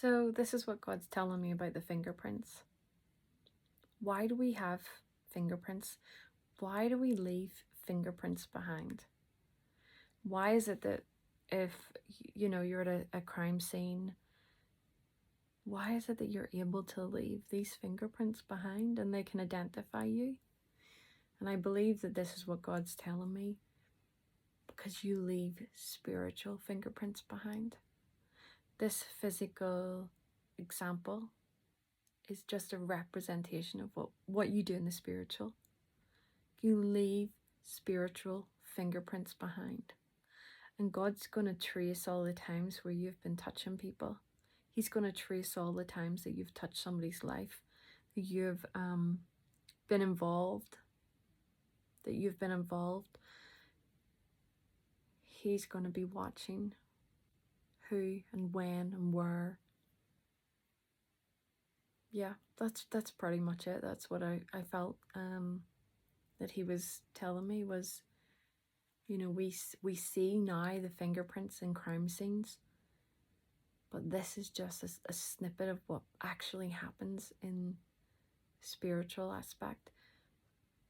So this is what God's telling me about the fingerprints. Why do we have fingerprints? Why do we leave fingerprints behind? Why is it that if you're at a crime scene, why is it that you're able to leave these fingerprints behind and they can identify you? And I believe that this is what God's telling me, because you leave spiritual fingerprints behind. This physical example is just a representation of what you do in the spiritual. You leave spiritual fingerprints behind. And God's going to trace all the times where you've been touching people. He's going to trace all the times that you've touched somebody's life, that you've been involved, He's going to be watching who and when and where. Yeah, that's pretty much it. That's what I felt that he was telling me was, we see now the fingerprints in crime scenes, but this is just a snippet of what actually happens in spiritual aspect.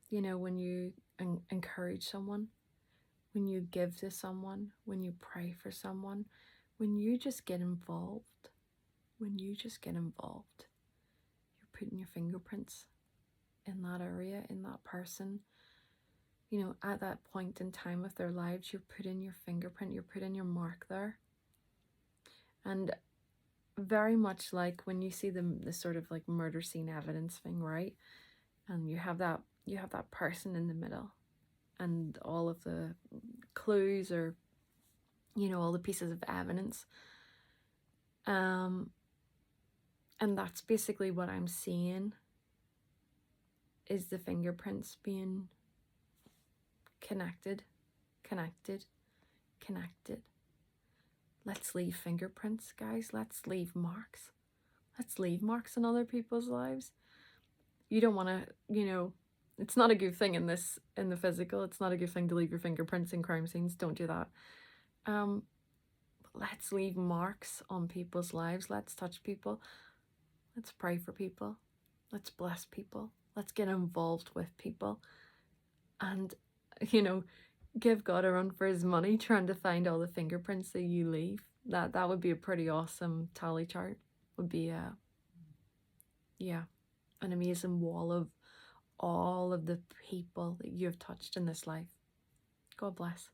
When you encourage someone, when you give to someone, when you pray for someone, when you just get involved, you're putting your fingerprints in that area, in that person. At that point in time of their lives, you're putting your fingerprint, you're putting your mark there. And very much like when you see the sort of like murder scene evidence thing, right? And you have that person in the middle, and all of the clues, or all the pieces of evidence. And that's basically what I'm seeing, is the fingerprints being connected. Let's leave fingerprints, guys. Let's leave marks. Let's leave marks in other people's lives. You don't want to, it's not a good thing in the physical. It's not a good thing to leave your fingerprints in crime scenes. Don't do that. But let's leave marks on people's lives. Let's touch people. Let's pray for people. Let's bless people. Let's get involved with people. And, give God a run for his money trying to find all the fingerprints that you leave. That would be a pretty awesome tally chart. Would be an amazing wall of all of the people that you have touched in this life. God bless.